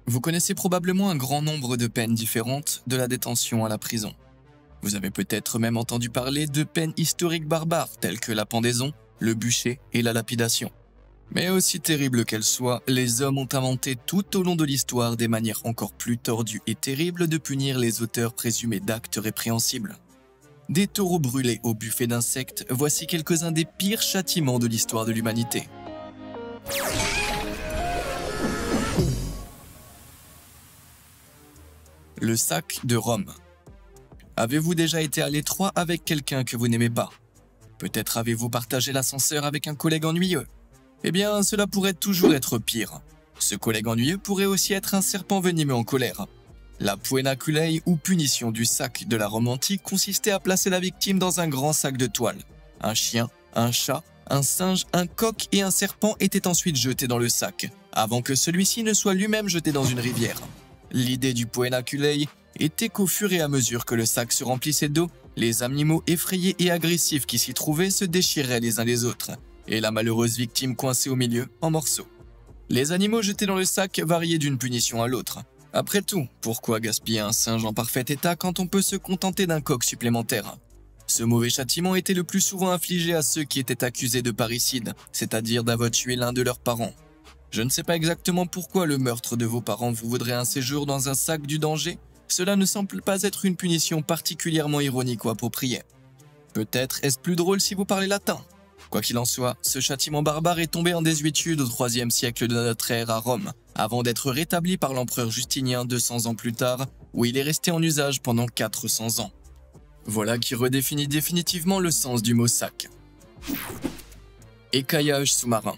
Vous connaissez probablement un grand nombre de peines différentes, de la détention à la prison. Vous avez peut-être même entendu parler de peines historiques barbares telles que la pendaison, le bûcher et la lapidation. Mais aussi terribles qu'elles soient, les hommes ont inventé tout au long de l'histoire des manières encore plus tordues et terribles de punir les auteurs présumés d'actes répréhensibles. Des taureaux brûlés au buffet d'insectes, voici quelques-uns des pires châtiments de l'histoire de l'humanité. Le sac de Rome. Avez-vous déjà été à l'étroit avec quelqu'un que vous n'aimez pas? Peut-être avez-vous partagé l'ascenseur avec un collègue ennuyeux? Eh bien, cela pourrait toujours être pire. Ce collègue ennuyeux pourrait aussi être un serpent venimeux en colère. La poena culei ou punition du sac de la Rome antique consistait à placer la victime dans un grand sac de toile. Un chien, un chat, un singe, un coq et un serpent étaient ensuite jetés dans le sac, avant que celui-ci ne soit lui-même jeté dans une rivière. L'idée du poena culei était qu'au fur et à mesure que le sac se remplissait d'eau, les animaux effrayés et agressifs qui s'y trouvaient se déchiraient les uns les autres, et la malheureuse victime coincée au milieu en morceaux. Les animaux jetés dans le sac variaient d'une punition à l'autre. Après tout, pourquoi gaspiller un singe en parfait état quand on peut se contenter d'un coq supplémentaire? Ce mauvais châtiment était le plus souvent infligé à ceux qui étaient accusés de parricide, c'est-à-dire d'avoir tué l'un de leurs parents. Je ne sais pas exactement pourquoi le meurtre de vos parents vous vaudrait un séjour dans un sac du danger. Cela ne semble pas être une punition particulièrement ironique ou appropriée. Peut-être est-ce plus drôle si vous parlez latin. Quoi qu'il en soit, ce châtiment barbare est tombé en désuétude au IIIe siècle de notre ère à Rome, avant d'être rétabli par l'empereur Justinien 200 ans plus tard, où il est resté en usage pendant 400 ans. Voilà qui redéfinit définitivement le sens du mot sac. Écaillage sous-marin.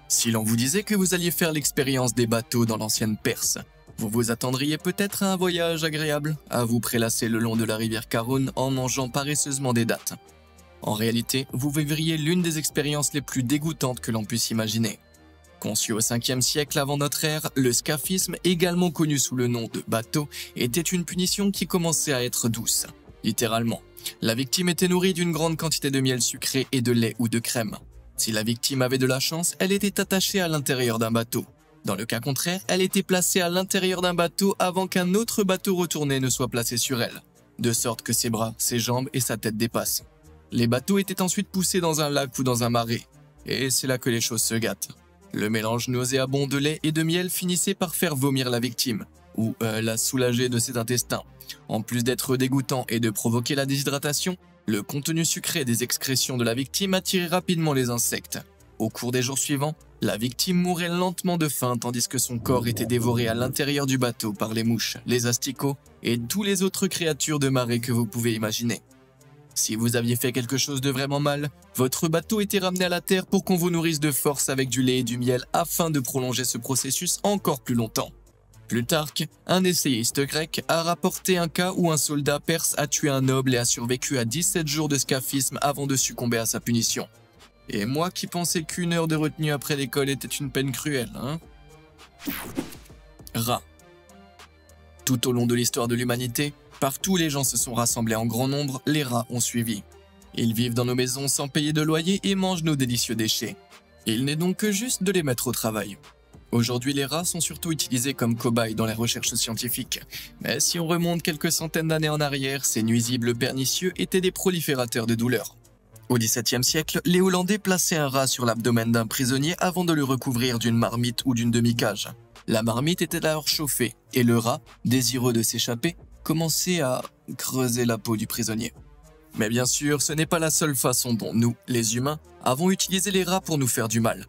Si l'on vous disait que vous alliez faire l'expérience des bateaux dans l'ancienne Perse, vous vous attendriez peut-être à un voyage agréable, à vous prélasser le long de la rivière Caroune en mangeant paresseusement des dattes. En réalité, vous vivriez l'une des expériences les plus dégoûtantes que l'on puisse imaginer. Conçu au 5e siècle avant notre ère, le scaphisme, également connu sous le nom de bateau, était une punition qui commençait à être douce. Littéralement, la victime était nourrie d'une grande quantité de miel sucré et de lait ou de crème. Si la victime avait de la chance, elle était attachée à l'intérieur d'un bateau. Dans le cas contraire, elle était placée à l'intérieur d'un bateau avant qu'un autre bateau retourné ne soit placé sur elle, de sorte que ses bras, ses jambes et sa tête dépassent. Les bateaux étaient ensuite poussés dans un lac ou dans un marais, et c'est là que les choses se gâtent. Le mélange nauséabond de lait et de miel finissait par faire vomir la victime, ou la soulager de ses intestins. En plus d'être dégoûtant et de provoquer la déshydratation, le contenu sucré des excrétions de la victime attirait rapidement les insectes. Au cours des jours suivants, la victime mourait lentement de faim tandis que son corps était dévoré à l'intérieur du bateau par les mouches, les asticots et tous les autres créatures de marée que vous pouvez imaginer. Si vous aviez fait quelque chose de vraiment mal, votre bateau était ramené à la terre pour qu'on vous nourrisse de force avec du lait et du miel afin de prolonger ce processus encore plus longtemps. Plutarque, un essayiste grec, a rapporté un cas où un soldat perse a tué un noble et a survécu à 17 jours de scaphisme avant de succomber à sa punition. Et moi qui pensais qu'une heure de retenue après l'école était une peine cruelle, hein? Rats. Tout au long de l'histoire de l'humanité, partout où les gens se sont rassemblés en grand nombre, les rats ont suivi. Ils vivent dans nos maisons sans payer de loyer et mangent nos délicieux déchets. Il n'est donc que juste de les mettre au travail. Aujourd'hui, les rats sont surtout utilisés comme cobayes dans les recherches scientifiques. Mais si on remonte quelques centaines d'années en arrière, ces nuisibles pernicieux étaient des proliférateurs de douleurs. Au XVIIe siècle, les Hollandais plaçaient un rat sur l'abdomen d'un prisonnier avant de le recouvrir d'une marmite ou d'une demi-cage. La marmite était alors chauffée, et le rat, désireux de s'échapper, commençait à creuser la peau du prisonnier. Mais bien sûr, ce n'est pas la seule façon dont nous, les humains, avons utilisé les rats pour nous faire du mal.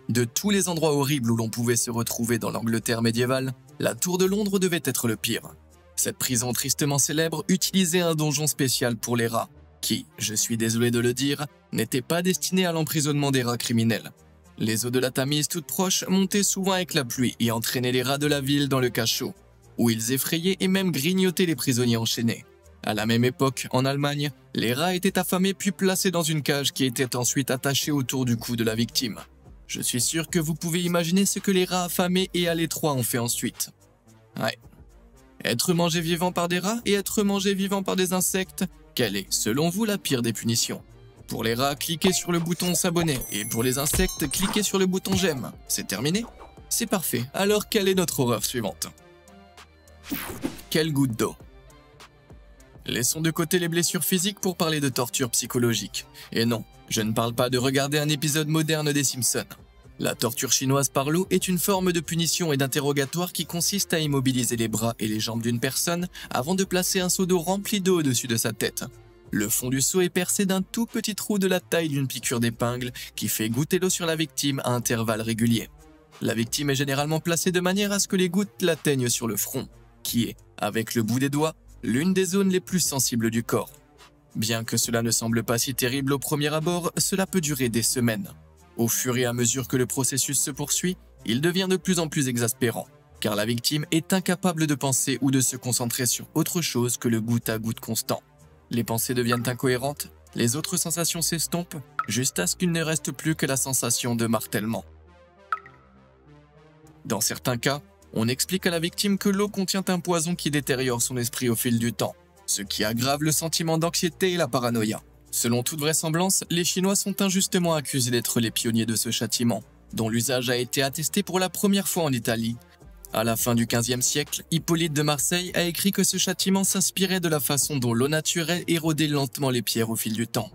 De tous les endroits horribles où l'on pouvait se retrouver dans l'Angleterre médiévale, la Tour de Londres devait être le pire. Cette prison tristement célèbre utilisait un donjon spécial pour les rats, qui, je suis désolé de le dire, n'était pas destiné à l'emprisonnement des rats criminels. Les eaux de la Tamise toutes proches montaient souvent avec la pluie et entraînaient les rats de la ville dans le cachot, où ils effrayaient et même grignotaient les prisonniers enchaînés. À la même époque, en Allemagne, les rats étaient affamés puis placés dans une cage qui était ensuite attachée autour du cou de la victime. Je suis sûr que vous pouvez imaginer ce que les rats affamés et à l'étroit ont fait ensuite. Ouais. Être mangé vivant par des rats et être mangé vivant par des insectes, quelle est, selon vous, la pire des punitions? Pour les rats, cliquez sur le bouton s'abonner et pour les insectes, cliquez sur le bouton j'aime. C'est terminé? C'est parfait, alors quelle est notre horreur suivante? Quelle goutte d'eau? Laissons de côté les blessures physiques pour parler de torture psychologique. Et non, je ne parle pas de regarder un épisode moderne des Simpsons. La torture chinoise par l'eau est une forme de punition et d'interrogatoire qui consiste à immobiliser les bras et les jambes d'une personne avant de placer un seau d'eau rempli d'eau au-dessus de sa tête. Le fond du seau est percé d'un tout petit trou de la taille d'une piqûre d'épingle qui fait goutter l'eau sur la victime à intervalles réguliers. La victime est généralement placée de manière à ce que les gouttes l'atteignent sur le front, qui est, avec le bout des doigts, l'une des zones les plus sensibles du corps. Bien que cela ne semble pas si terrible au premier abord, cela peut durer des semaines. Au fur et à mesure que le processus se poursuit, il devient de plus en plus exaspérant, car la victime est incapable de penser ou de se concentrer sur autre chose que le goutte à goutte constant. Les pensées deviennent incohérentes, les autres sensations s'estompent, juste à ce qu'il ne reste plus que la sensation de martèlement. Dans certains cas, on explique à la victime que l'eau contient un poison qui détériore son esprit au fil du temps, ce qui aggrave le sentiment d'anxiété et la paranoïa. Selon toute vraisemblance, les Chinois sont injustement accusés d'être les pionniers de ce châtiment, dont l'usage a été attesté pour la première fois en Italie. À la fin du XVe siècle, Hippolyte de Marseille a écrit que ce châtiment s'inspirait de la façon dont l'eau naturelle érodait lentement les pierres au fil du temps.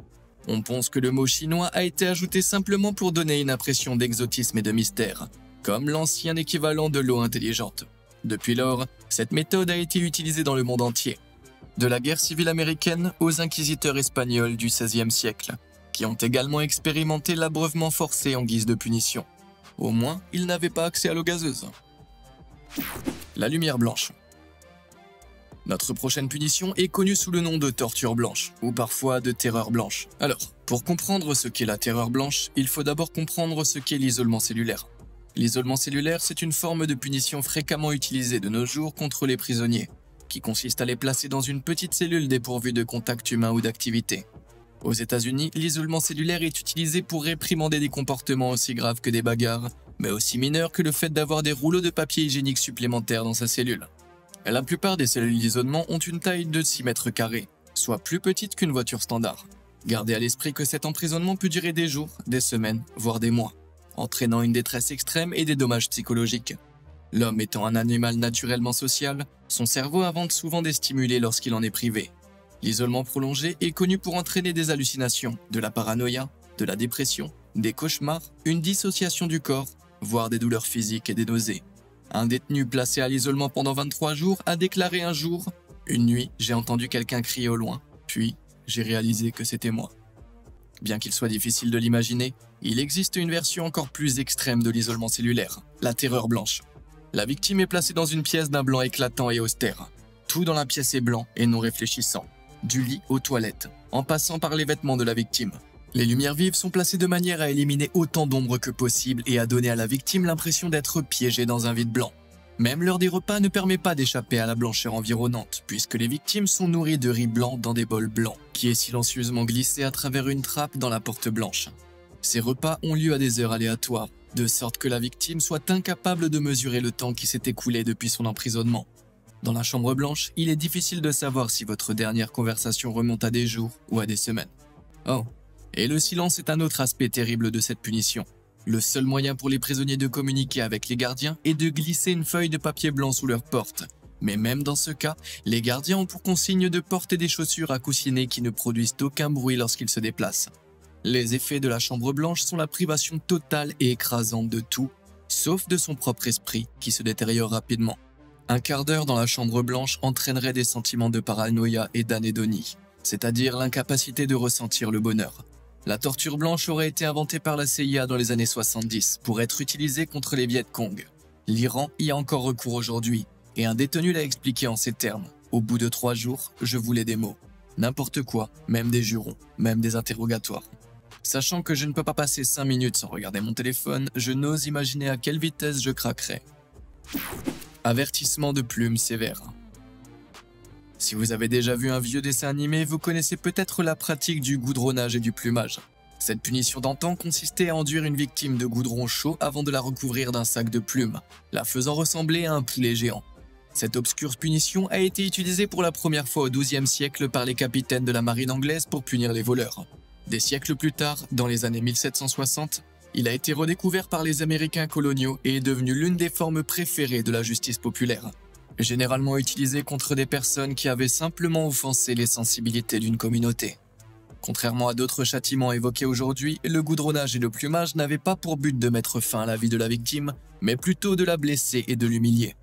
On pense que le mot chinois a été ajouté simplement pour donner une impression d'exotisme et de mystère, comme l'ancien équivalent de l'eau intelligente. Depuis lors, cette méthode a été utilisée dans le monde entier. De la guerre civile américaine aux inquisiteurs espagnols du XVIe siècle, qui ont également expérimenté l'abreuvement forcé en guise de punition. Au moins, ils n'avaient pas accès à l'eau gazeuse. La lumière blanche. Notre prochaine punition est connue sous le nom de torture blanche, ou parfois de terreur blanche. Alors, pour comprendre ce qu'est la terreur blanche, il faut d'abord comprendre ce qu'est l'isolement cellulaire. L'isolement cellulaire, c'est une forme de punition fréquemment utilisée de nos jours contre les prisonniers, qui consiste à les placer dans une petite cellule dépourvue de contact humain ou d'activité. Aux États-Unis, l'isolement cellulaire est utilisé pour réprimander des comportements aussi graves que des bagarres, mais aussi mineurs que le fait d'avoir des rouleaux de papier hygiénique supplémentaires dans sa cellule. La plupart des cellules d'isolement ont une taille de 6 mètres carrés, soit plus petite qu'une voiture standard. Gardez à l'esprit que cet emprisonnement peut durer des jours, des semaines, voire des mois, entraînant une détresse extrême et des dommages psychologiques. L'homme étant un animal naturellement social, son cerveau invente souvent des stimulés lorsqu'il en est privé. L'isolement prolongé est connu pour entraîner des hallucinations, de la paranoïa, de la dépression, des cauchemars, une dissociation du corps, voire des douleurs physiques et des nausées. Un détenu placé à l'isolement pendant 23 jours a déclaré un jour « Une nuit, j'ai entendu quelqu'un crier au loin, puis j'ai réalisé que c'était moi ». Bien qu'il soit difficile de l'imaginer, il existe une version encore plus extrême de l'isolement cellulaire, la terreur blanche. La victime est placée dans une pièce d'un blanc éclatant et austère. Tout dans la pièce est blanc et non réfléchissant, du lit aux toilettes, en passant par les vêtements de la victime. Les lumières vives sont placées de manière à éliminer autant d'ombre que possible et à donner à la victime l'impression d'être piégée dans un vide blanc. Même l'heure des repas ne permet pas d'échapper à la blancheur environnante, puisque les victimes sont nourries de riz blanc dans des bols blancs, qui est silencieusement glissé à travers une trappe dans la porte blanche. Ces repas ont lieu à des heures aléatoires, de sorte que la victime soit incapable de mesurer le temps qui s'est écoulé depuis son emprisonnement. Dans la chambre blanche, il est difficile de savoir si votre dernière conversation remonte à des jours ou à des semaines. Oh, et le silence est un autre aspect terrible de cette punition. Le seul moyen pour les prisonniers de communiquer avec les gardiens est de glisser une feuille de papier blanc sous leur porte. Mais même dans ce cas, les gardiens ont pour consigne de porter des chaussures à coussiner qui ne produisent aucun bruit lorsqu'ils se déplacent. Les effets de la chambre blanche sont la privation totale et écrasante de tout, sauf de son propre esprit qui se détériore rapidement. Un quart d'heure dans la chambre blanche entraînerait des sentiments de paranoïa et d'anédonie, c'est-à-dire l'incapacité de ressentir le bonheur. La torture blanche aurait été inventée par la CIA dans les années 70 pour être utilisée contre les Viet Cong. L'Iran y a encore recours aujourd'hui, et un détenu l'a expliqué en ces termes. Au bout de 3 jours, je voulais des mots. N'importe quoi, même des jurons, même des interrogatoires. Sachant que je ne peux pas passer 5 minutes sans regarder mon téléphone, je n'ose imaginer à quelle vitesse je craquerais. Avertissement de plumes sévères. Si vous avez déjà vu un vieux dessin animé, vous connaissez peut-être la pratique du goudronnage et du plumage. Cette punition d'antan consistait à enduire une victime de goudron chaud avant de la recouvrir d'un sac de plumes, la faisant ressembler à un poulet géant. Cette obscure punition a été utilisée pour la première fois au XIIe siècle par les capitaines de la marine anglaise pour punir les voleurs. Des siècles plus tard, dans les années 1760, Il a été redécouvert par les Américains coloniaux et est devenu l'une des formes préférées de la justice populaire, généralement utilisée contre des personnes qui avaient simplement offensé les sensibilités d'une communauté. Contrairement à d'autres châtiments évoqués aujourd'hui, le goudronnage et le plumage n'avaient pas pour but de mettre fin à la vie de la victime, mais plutôt de la blesser et de l'humilier.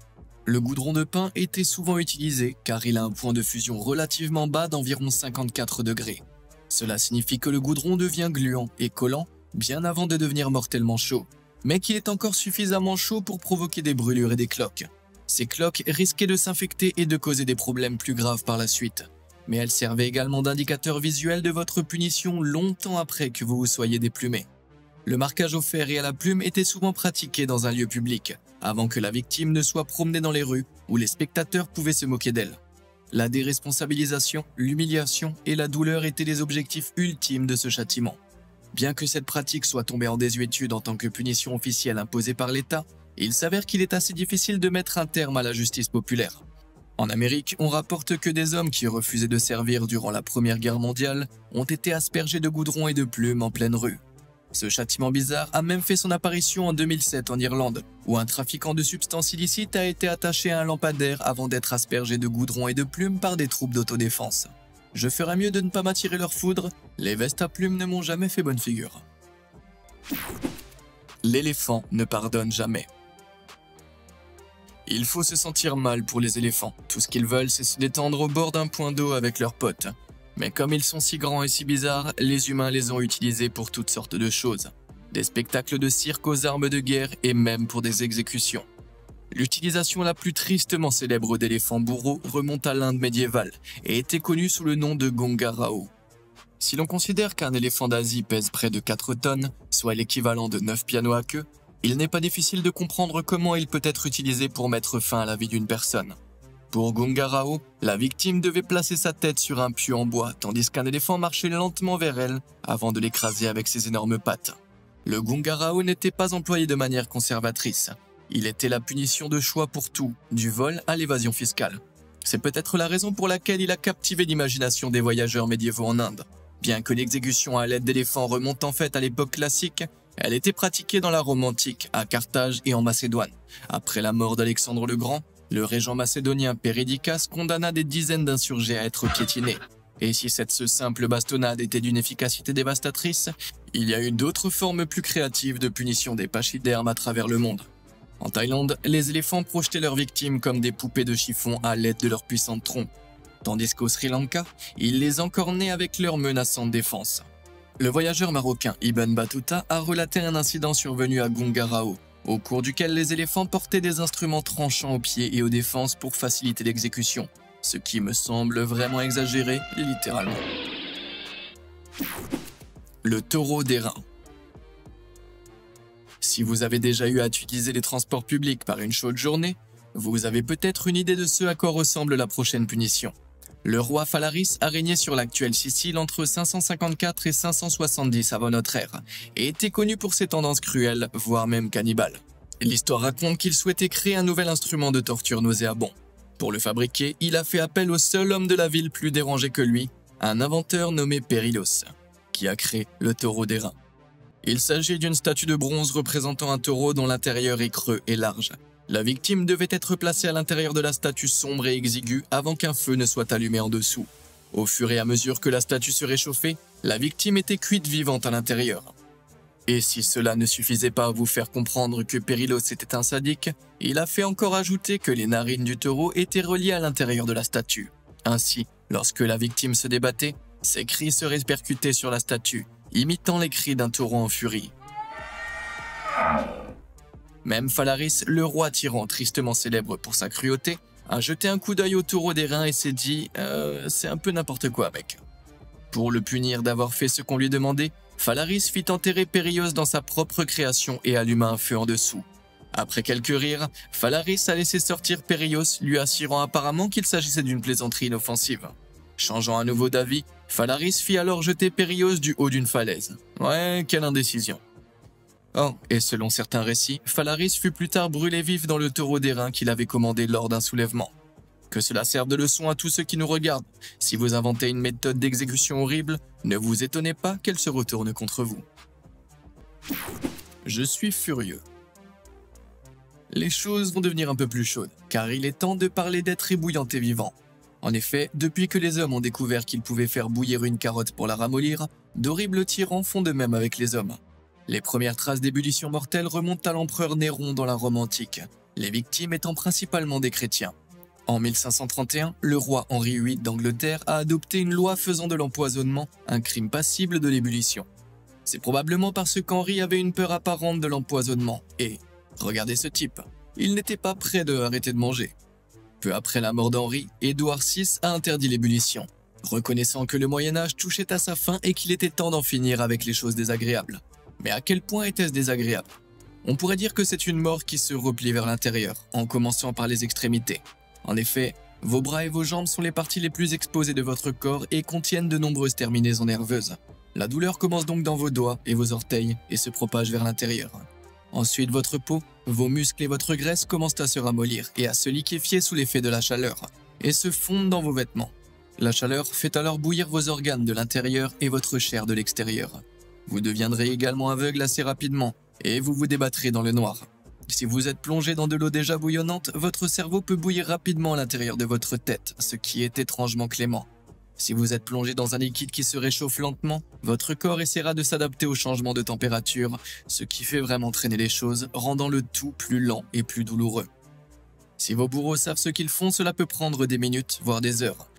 Le goudron de pin était souvent utilisé car il a un point de fusion relativement bas d'environ 54 degrés. Cela signifie que le goudron devient gluant et collant bien avant de devenir mortellement chaud, mais qu'il est encore suffisamment chaud pour provoquer des brûlures et des cloques. Ces cloques risquaient de s'infecter et de causer des problèmes plus graves par la suite. Mais elles servaient également d'indicateur visuel de votre punition longtemps après que vous vous soyez déplumé. Le marquage au fer et à la plume était souvent pratiqué dans un lieu public, avant que la victime ne soit promenée dans les rues où les spectateurs pouvaient se moquer d'elle. La déresponsabilisation, l'humiliation et la douleur étaient les objectifs ultimes de ce châtiment. Bien que cette pratique soit tombée en désuétude en tant que punition officielle imposée par l'État, il s'avère qu'il est assez difficile de mettre un terme à la justice populaire. En Amérique, on rapporte que des hommes qui refusaient de servir durant la Première Guerre mondiale ont été aspergés de goudron et de plumes en pleine rue. Ce châtiment bizarre a même fait son apparition en 2007 en Irlande, où un trafiquant de substances illicites a été attaché à un lampadaire avant d'être aspergé de goudron et de plumes par des troupes d'autodéfense. Je ferais mieux de ne pas m'attirer leur foudre, les vestes à plumes ne m'ont jamais fait bonne figure. L'éléphant ne pardonne jamais. Il faut se sentir mal pour les éléphants. Tout ce qu'ils veulent, c'est se détendre au bord d'un point d'eau avec leurs potes. Mais comme ils sont si grands et si bizarres, les humains les ont utilisés pour toutes sortes de choses. Des spectacles de cirque aux armes de guerre et même pour des exécutions. L'utilisation la plus tristement célèbre d'éléphants bourreaux remonte à l'Inde médiévale et était connue sous le nom de Gunga Rao. Si l'on considère qu'un éléphant d'Asie pèse près de 4 tonnes, soit l'équivalent de 9 pianos à queue, il n'est pas difficile de comprendre comment il peut être utilisé pour mettre fin à la vie d'une personne. Pour Gunga Rao, la victime devait placer sa tête sur un pieu en bois, tandis qu'un éléphant marchait lentement vers elle avant de l'écraser avec ses énormes pattes. Le Gunga Rao n'était pas employé de manière conservatrice. Il était la punition de choix pour tout, du vol à l'évasion fiscale. C'est peut-être la raison pour laquelle il a captivé l'imagination des voyageurs médiévaux en Inde. Bien que l'exécution à l'aide d'éléphants remonte en fait à l'époque classique, elle était pratiquée dans la Rome antique, à Carthage et en Macédoine. Après la mort d'Alexandre le Grand, le régent macédonien Pérédicas condamna des dizaines d'insurgés à être piétinés. Et si cette simple bastonnade était d'une efficacité dévastatrice, il y a eu d'autres formes plus créatives de punition des pachydermes à travers le monde. En Thaïlande, les éléphants projetaient leurs victimes comme des poupées de chiffon à l'aide de leurs puissantes trompes. Tandis qu'au Sri Lanka, ils les encornaient avec leurs menaçantes défenses. Le voyageur marocain Ibn Battuta a relaté un incident survenu à Gunga Rao, au cours duquel les éléphants portaient des instruments tranchants aux pieds et aux défenses pour faciliter l'exécution, ce qui me semble vraiment exagéré, littéralement. Le taureau d'airain. Si vous avez déjà eu à utiliser les transports publics par une chaude journée, vous avez peut-être une idée de ce à quoi ressemble la prochaine punition. Le roi Phalaris a régné sur l'actuelle Sicile entre 554 et 570 avant notre ère, et était connu pour ses tendances cruelles, voire même cannibales. L'histoire raconte qu'il souhaitait créer un nouvel instrument de torture nauséabond. Pour le fabriquer, il a fait appel au seul homme de la ville plus dérangé que lui, un inventeur nommé Périlos, qui a créé le taureau d'airain. Il s'agit d'une statue de bronze représentant un taureau dont l'intérieur est creux et large. La victime devait être placée à l'intérieur de la statue sombre et exiguë avant qu'un feu ne soit allumé en dessous. Au fur et à mesure que la statue se réchauffait, la victime était cuite vivante à l'intérieur. Et si cela ne suffisait pas à vous faire comprendre que Périlos était un sadique, il a fait encore ajouter que les narines du taureau étaient reliées à l'intérieur de la statue. Ainsi, lorsque la victime se débattait, ses cris se répercutaient sur la statue, imitant les cris d'un taureau en furie. Même Phalaris, le roi tyran tristement célèbre pour sa cruauté, a jeté un coup d'œil au taureau d'airain et s'est dit « c'est un peu n'importe quoi, mec ». Pour le punir d'avoir fait ce qu'on lui demandait, Phalaris fit enterrer Périos dans sa propre création et alluma un feu en dessous. Après quelques rires, Phalaris a laissé sortir Périos, lui assurant apparemment qu'il s'agissait d'une plaisanterie inoffensive. Changeant à nouveau d'avis, Phalaris fit alors jeter Périos du haut d'une falaise. Ouais, quelle indécision. Oh, et selon certains récits, Phalaris fut plus tard brûlé vif dans le taureau d'airain qu'il avait commandé lors d'un soulèvement. Que cela serve de leçon à tous ceux qui nous regardent. Si vous inventez une méthode d'exécution horrible, ne vous étonnez pas qu'elle se retourne contre vous. Je suis furieux. Les choses vont devenir un peu plus chaudes, car il est temps de parler d'êtres ébouillants et vivants. En effet, depuis que les hommes ont découvert qu'ils pouvaient faire bouillir une carotte pour la ramollir, d'horribles tyrans font de même avec les hommes. Les premières traces d'ébullition mortelle remontent à l'empereur Néron dans la Rome antique, les victimes étant principalement des chrétiens. En 1531, le roi Henri VIII d'Angleterre a adopté une loi faisant de l'empoisonnement un crime passible de l'ébullition. C'est probablement parce qu'Henri avait une peur apparente de l'empoisonnement et, regardez ce type, il n'était pas prêt de arrêter de manger. Peu après la mort d'Henri, Édouard VI a interdit l'ébullition, reconnaissant que le Moyen-Âge touchait à sa fin et qu'il était temps d'en finir avec les choses désagréables. Mais à quel point était-ce désagréable? On pourrait dire que c'est une mort qui se replie vers l'intérieur, en commençant par les extrémités. En effet, vos bras et vos jambes sont les parties les plus exposées de votre corps et contiennent de nombreuses terminaisons nerveuses. La douleur commence donc dans vos doigts et vos orteils et se propage vers l'intérieur. Ensuite, votre peau, vos muscles et votre graisse commencent à se ramollir et à se liquéfier sous l'effet de la chaleur, et se fondent dans vos vêtements. La chaleur fait alors bouillir vos organes de l'intérieur et votre chair de l'extérieur. Vous deviendrez également aveugle assez rapidement, et vous vous débattrez dans le noir. Si vous êtes plongé dans de l'eau déjà bouillonnante, votre cerveau peut bouillir rapidement à l'intérieur de votre tête, ce qui est étrangement clément. Si vous êtes plongé dans un liquide qui se réchauffe lentement, votre corps essaiera de s'adapter au changement de température, ce qui fait vraiment traîner les choses, rendant le tout plus lent et plus douloureux. Si vos bourreaux savent ce qu'ils font, cela peut prendre des minutes, voire des heures.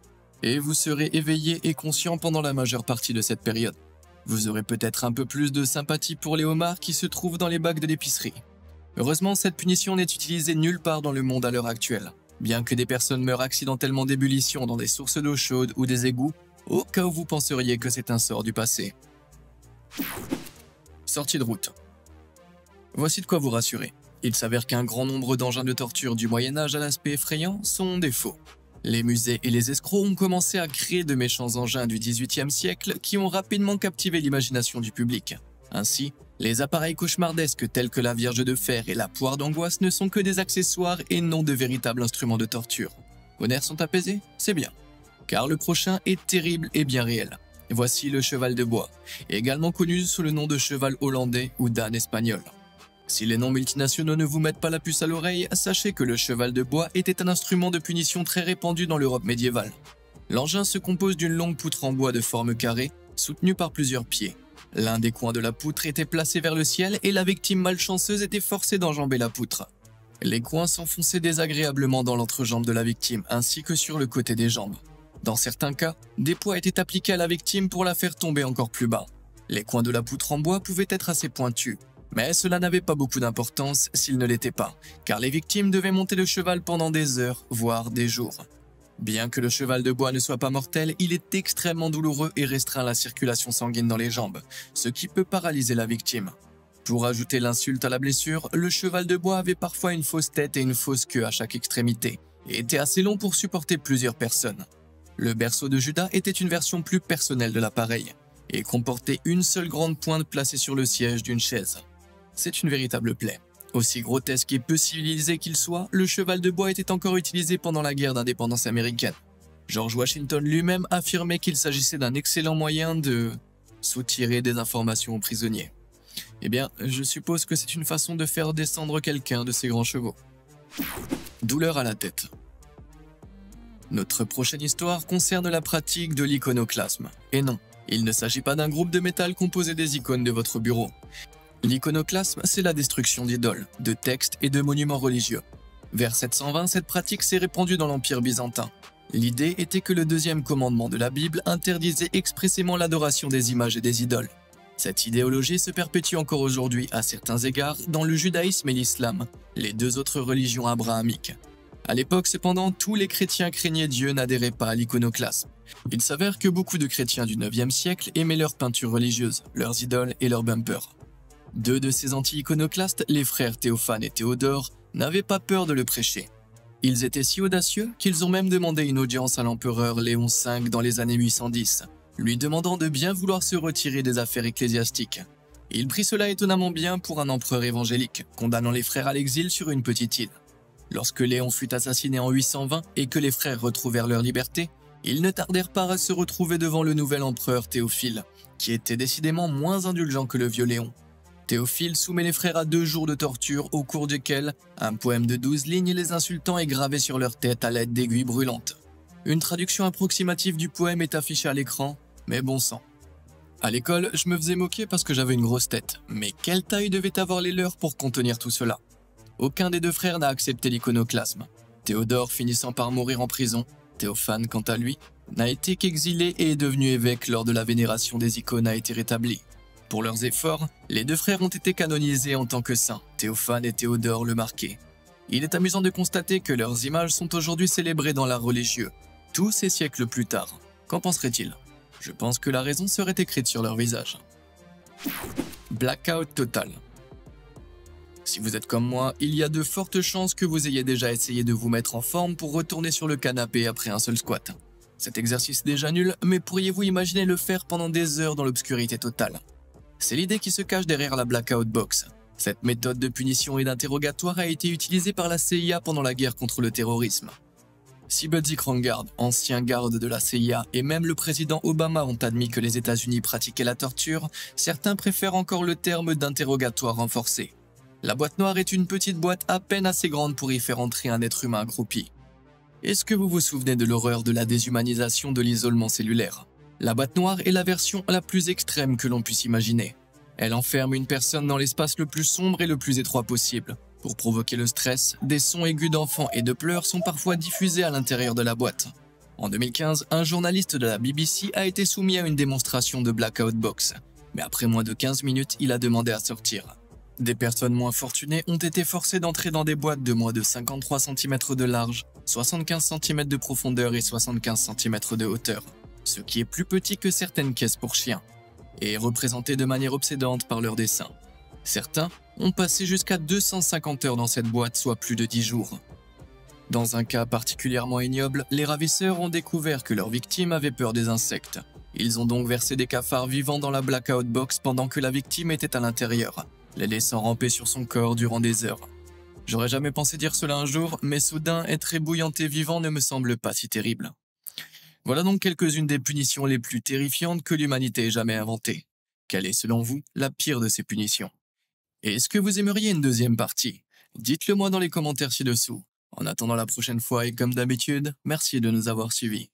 Et vous serez éveillé et conscient pendant la majeure partie de cette période. Vous aurez peut-être un peu plus de sympathie pour les homards qui se trouvent dans les bacs de l'épicerie. Heureusement, cette punition n'est utilisée nulle part dans le monde à l'heure actuelle. Bien que des personnes meurent accidentellement d'ébullition dans des sources d'eau chaude ou des égouts, au cas où vous penseriez que c'est un sort du passé. Sortie de route. Voici de quoi vous rassurer. Il s'avère qu'un grand nombre d'engins de torture du Moyen-Âge à l'aspect effrayant sont des faux. Les musées et les escrocs ont commencé à créer de méchants engins du XVIIIe siècle qui ont rapidement captivé l'imagination du public. Ainsi, les appareils cauchemardesques tels que la Vierge de Fer et la Poire d'Angoisse ne sont que des accessoires et non de véritables instruments de torture. Vos nerfs sont apaisés? C'est bien. Car le prochain est terrible et bien réel. Voici le cheval de bois, également connu sous le nom de cheval hollandais ou d'âne espagnol. Si les noms multinationaux ne vous mettent pas la puce à l'oreille, sachez que le cheval de bois était un instrument de punition très répandu dans l'Europe médiévale. L'engin se compose d'une longue poutre en bois de forme carrée, soutenue par plusieurs pieds. L'un des coins de la poutre était placé vers le ciel et la victime malchanceuse était forcée d'enjamber la poutre. Les coins s'enfonçaient désagréablement dans l'entrejambe de la victime ainsi que sur le côté des jambes. Dans certains cas, des poids étaient appliqués à la victime pour la faire tomber encore plus bas. Les coins de la poutre en bois pouvaient être assez pointus, mais cela n'avait pas beaucoup d'importance s'ils ne l'étaient pas, car les victimes devaient monter le cheval pendant des heures, voire des jours. Bien que le cheval de bois ne soit pas mortel, il est extrêmement douloureux et restreint la circulation sanguine dans les jambes, ce qui peut paralyser la victime. Pour ajouter l'insulte à la blessure, le cheval de bois avait parfois une fausse tête et une fausse queue à chaque extrémité, et était assez long pour supporter plusieurs personnes. Le berceau de Judas était une version plus personnelle de l'appareil, et comportait une seule grande pointe placée sur le siège d'une chaise. C'est une véritable plaie. Aussi grotesque et peu civilisé qu'il soit, le cheval de bois était encore utilisé pendant la guerre d'indépendance américaine. George Washington lui-même affirmait qu'il s'agissait d'un excellent moyen de soutirer des informations aux prisonniers. Eh bien, je suppose que c'est une façon de faire descendre quelqu'un de ses grands chevaux. Douleur à la tête. Notre prochaine histoire concerne la pratique de l'iconoclasme. Et non, il ne s'agit pas d'un groupe de métal composé des icônes de votre bureau. L'iconoclasme, c'est la destruction d'idoles, de textes et de monuments religieux. Vers 720, cette pratique s'est répandue dans l'Empire byzantin. L'idée était que le deuxième commandement de la Bible interdisait expressément l'adoration des images et des idoles. Cette idéologie se perpétue encore aujourd'hui à certains égards dans le judaïsme et l'islam, les deux autres religions abrahamiques. À l'époque, cependant, tous les chrétiens craignaient Dieu n'adhéraient pas à l'iconoclasme. Il s'avère que beaucoup de chrétiens du 9e siècle aimaient leurs peintures religieuses, leurs idoles et leurs bumpers. Deux de ces anti-iconoclastes, les frères Théophane et Théodore, n'avaient pas peur de le prêcher. Ils étaient si audacieux qu'ils ont même demandé une audience à l'empereur Léon V dans les années 810, lui demandant de bien vouloir se retirer des affaires ecclésiastiques. Il prit cela étonnamment bien pour un empereur évangélique, condamnant les frères à l'exil sur une petite île. Lorsque Léon fut assassiné en 820 et que les frères retrouvèrent leur liberté, ils ne tardèrent pas à se retrouver devant le nouvel empereur Théophile, qui était décidément moins indulgent que le vieux Léon. Théophile soumet les frères à 2 jours de torture au cours desquels un poème de 12 lignes les insultant est gravé sur leur tête à l'aide d'aiguilles brûlantes. Une traduction approximative du poème est affichée à l'écran, mais bon sang. À l'école, je me faisais moquer parce que j'avais une grosse tête, mais quelle taille devaient avoir les leurs pour contenir tout cela? Aucun des 2 frères n'a accepté l'iconoclasme. Théodore finissant par mourir en prison, Théophane, quant à lui, n'a été qu'exilé et est devenu évêque lors de la vénération des icônes a été rétablie. Pour leurs efforts, les 2 frères ont été canonisés en tant que saints, Théophane et Théodore le Marqué. Il est amusant de constater que leurs images sont aujourd'hui célébrées dans l'art religieux, tous ces siècles plus tard. Qu'en penserait-il? Je pense que la raison serait écrite sur leur visage. Blackout total. Si vous êtes comme moi, il y a de fortes chances que vous ayez déjà essayé de vous mettre en forme pour retourner sur le canapé après un seul squat. Cet exercice est déjà nul, mais pourriez-vous imaginer le faire pendant des heures dans l'obscurité totale? C'est l'idée qui se cache derrière la Blackout Box. Cette méthode de punition et d'interrogatoire a été utilisée par la CIA pendant la guerre contre le terrorisme. Si Butsy Krongard, ancien garde de la CIA, et même le président Obama ont admis que les États-Unis pratiquaient la torture, certains préfèrent encore le terme d'interrogatoire renforcé. La boîte noire est une petite boîte à peine assez grande pour y faire entrer un être humain accroupi. Est-ce que vous vous souvenez de l'horreur de la déshumanisation de l'isolement cellulaire? La boîte noire est la version la plus extrême que l'on puisse imaginer. Elle enferme une personne dans l'espace le plus sombre et le plus étroit possible. Pour provoquer le stress, des sons aigus d'enfants et de pleurs sont parfois diffusés à l'intérieur de la boîte. En 2015, un journaliste de la BBC a été soumis à une démonstration de Blackout Box, mais après moins de 15 minutes, il a demandé à sortir. Des personnes moins fortunées ont été forcées d'entrer dans des boîtes de moins de 53 cm de large, 75 cm de profondeur et 75 cm de hauteur, ce qui est plus petit que certaines caisses pour chiens, et est représenté de manière obsédante par leurs dessins. Certains ont passé jusqu'à 250 heures dans cette boîte, soit plus de 10 jours. Dans un cas particulièrement ignoble, les ravisseurs ont découvert que leurs victimes avaient peur des insectes. Ils ont donc versé des cafards vivants dans la Blackout Box pendant que la victime était à l'intérieur, les laissant ramper sur son corps durant des heures. J'aurais jamais pensé dire cela un jour, mais soudain, être ébouillanté vivant ne me semble pas si terrible. Voilà donc quelques-unes des punitions les plus terrifiantes que l'humanité ait jamais inventées. Quelle est, selon vous, la pire de ces punitions? Et est-ce que vous aimeriez une deuxième partie? Dites-le moi dans les commentaires ci-dessous. En attendant la prochaine fois et comme d'habitude, merci de nous avoir suivis.